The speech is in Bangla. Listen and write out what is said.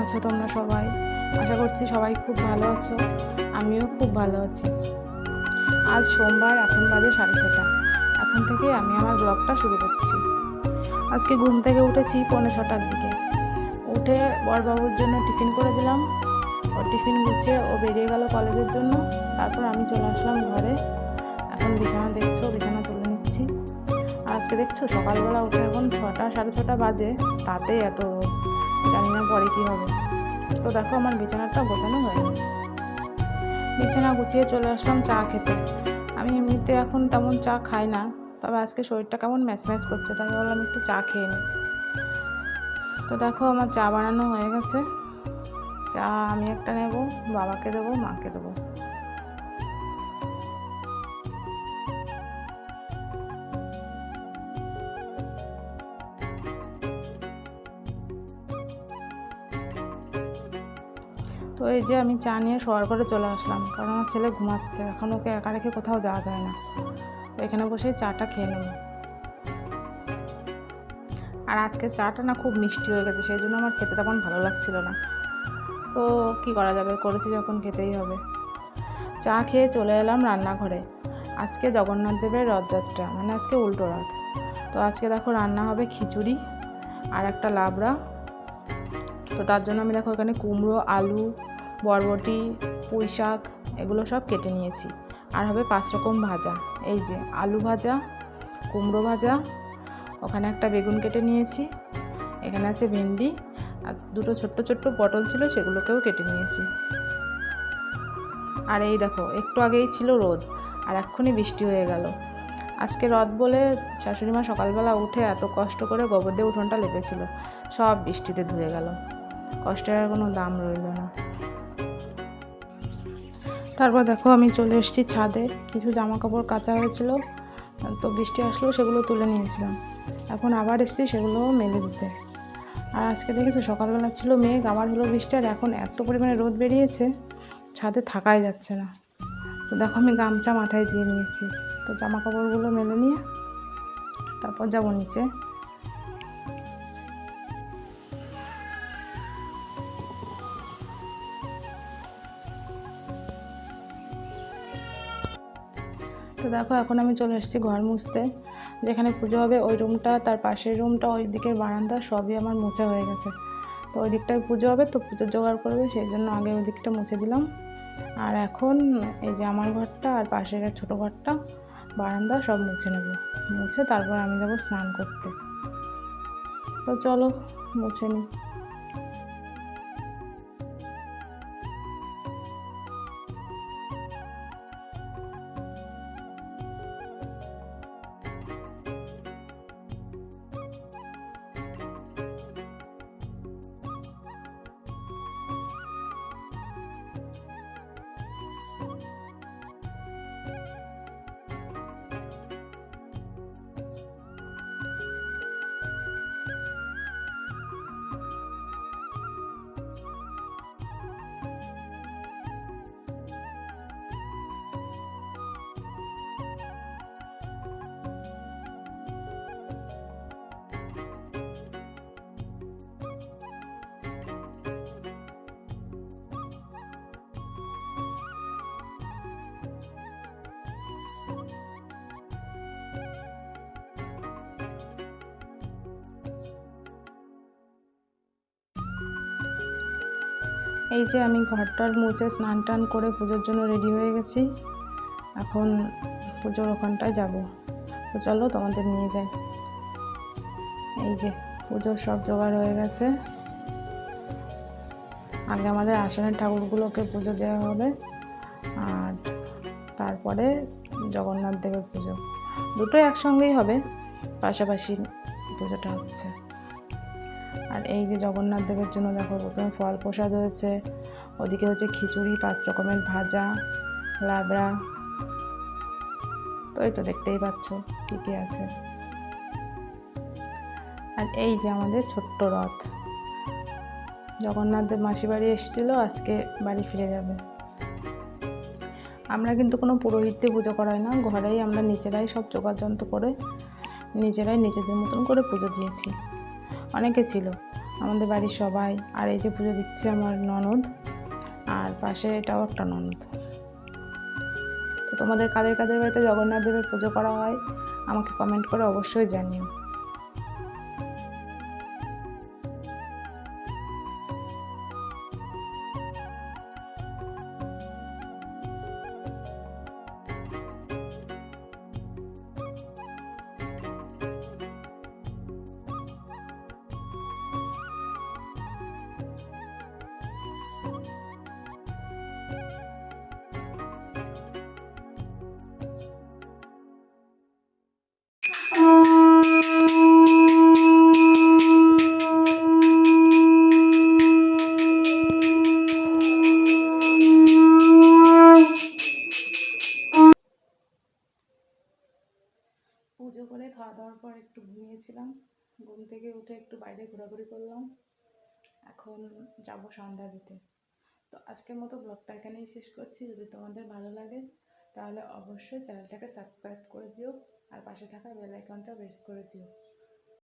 আছো তোমরা সবাই? আশা করছি সবাই খুব ভালো আছো। আমিও খুব ভালো আছি। আজ সোমবার, এখন বাজে 6:30। এখন থেকে আমি আমার ব্লগটা শুরু করছি। আজকে ঘুম থেকে উঠেছি 6:45টার দিকে। উঠে বড়বাবুর জন্য টিফিন করে দিলাম। ও টিফিন গুছিয়ে ও বেরিয়ে গেল কলেজের জন্য। তারপর আমি চলে আসলাম ঘরে। এখন বিছানা দেখছো, বিছানা তুলে নিচ্ছি। আর আজকে দেখছো সকালবেলা উঠে এখন 6টা 6:30 বাজে, তাতেই এত রোদ। জানি না পরে কী হবে। তো দেখো আমার বিছানাটা গোছানো হয়ে গেছে। বিছানা গুছিয়ে চলে আসলাম চা খেতে। আমি এমনিতে এখন তেমন চা খাই না, তবে আজকে শরীরটা কেমন ম্যাচ ম্যাচ করছে, তাই ভাবলাম একটু চা খেয়ে নিই। তো দেখো আমার চা বানানো হয়ে গেছে। চা আমি একটা নেব, বাবাকে দেবো, মাকে দেবো। তো এই যে আমি চা নিয়ে শোয়ার করে চলে আসলাম, কারণ আমার ছেলে ঘুমাচ্ছে, এখন ওকে একা রেখে কোথাও যাওয়া যায় না। তো এখানে বসে চাটা খেয়ে নেব। আর আজকে চাটা না খুব মিষ্টি হয়ে গেছে, সেই জন্য আমার খেতে তেমন ভালো লাগছিল না। তো কি করা যাবে, করেছি যখন খেতেই হবে। চা খেয়ে চলে এলাম রান্নাঘরে। আজকে জগন্নাথ দেবের রথযাত্রা, মানে আজকে উল্টো রথ। তো আজকে দেখো রান্না হবে খিচুড়ি আর একটা লাবড়া। তো তার জন্য আমি দেখো এখানে কুমড়ো, আলু, বরবটি, পুঁই শাক এগুলো সব কেটে নিয়েছি। আর হবে 5 রকম ভাজা। এই যে আলু ভাজা, কুমড়ো ভাজা, ওখানে একটা বেগুন কেটে নিয়েছি, এখানে আছে ভেন্ডি, আর দুটো ছোট্ট ছোট্ট পটল ছিল, সেগুলোকেও কেটে নিয়েছি। আর এই দেখো একটু আগেই ছিল রোদ, আর এক্ষুনি বৃষ্টি হয়ে গেল। আজকে রথ বলে শাশুড়ি মা সকালবেলা উঠে এত কষ্ট করে গোবর দিয়ে উঠোনটা লেপেছিল, সব বৃষ্টিতে ধুয়ে গেল। কষ্টের আর কোনো দাম রইল না। তারপর দেখো আমি চলে এসেছি ছাদে। কিছু জামা কাপড় কাচা হয়েছিল, তো বৃষ্টি আসলেও সেগুলো তুলে নিয়েছিলাম। এখন আবার এসেছি সেগুলো মেলে দিতে। আর আজকে দেখেছো সকালবেলা ছিল মেঘ, আবার হলো বৃষ্টি, আর এখন এত পরিমাণে রোদ বেরিয়েছে, ছাদে থাকাই যাচ্ছে না। তো দেখো আমি গামছা মাথায় দিয়ে নিয়েছি। তো জামা কাপড়গুলো মেলে নিয়ে তারপর যাবো নিচে। তো দেখো এখন আমি চলে এসেছি ঘর মুছতে। যেখানে পুজো হবে ওই রুমটা, তার পাশের রুমটা, ওই দিকের বারান্দা সবই আমার মোছা হয়ে গেছে। তো ওই দিকটায় পুজো হবে, তো পুজোর জোগাড় করবে, সেই জন্য আগে ওই দিকটা মুছে দিলাম। আর এখন এই যে আমার ঘরটা আর পাশের ছোটো ঘরটা, বারান্দা সব মুছে নেব। মুছে তারপর আমি যাবো স্নান করতে। তো চলো মুছে নিই। এই যে আমি ঘরটার মুছে স্নান টান করে পুজোর জন্য রেডি হয়ে গেছি। এখন পুজোর ওখানটায় যাব। তো চলো তোমাদের নিয়ে যাই। এই যে পুজোর সব জোগাড় হয়ে গেছে। আগে আমাদের আসনের ঠাকুরগুলোকে পুজো দেওয়া হবে, আর তারপরে জগন্নাথ দেবের পুজো। দুটোই একসঙ্গেই হবে, পাশাপাশি পুজোটা হচ্ছে। আর এই যে জগন্নাথ দেবের জন্য দেখো প্রথমে ফল প্রসাদ হয়েছে, ওদিকে হচ্ছে খিচুড়ি, 5 রকমের ভাজা, লাবড়া। তো এই তো দেখতেই পাচ্ছ কী কী আছে। আর এই যে আমাদের ছোট্ট রথ, জগন্নাথ দেব মাসি বাড়ি এসেছিল, আজকে বাড়ি ফিরে যাবে। আমরা কিন্তু কোনো পুরোহিতকে পুজো করাই না, ঘরেই আমরা নিজেরাই সব যোগাযন্ত্র করে নিজেরাই নিজেদের মতন করে পুজো দিয়েছি। অনেকে ছিল, আমাদের বাড়ির সবাই। আর এই যে পুজো দিচ্ছে আমার ননদ, আর পাশে এটাও একটা ননদ। তো তোমাদের কাদের কাদের বাড়িতে জগন্নাথ দেবের পুজো করা হয় আমাকে কমেন্ট করে অবশ্যই জানিও। পুজো করে খাওয়া দাওয়ার পর একটু ঘুমিয়েছিলাম, ঘুম থেকে উঠে একটু বাইরে ঘোরাঘুরি করলাম, এখন যাব সন্ধ্যা দিতে। তো আজকের মতো ব্লগটা এখানেই শেষ করছি। যদি তোমাদের ভালো লাগে তাহলে অবশ্যই চ্যানেলটাকে সাবস্ক্রাইব করে দিও, আর পাশে থাকা বেল আইকনটা প্রেস করে দিও।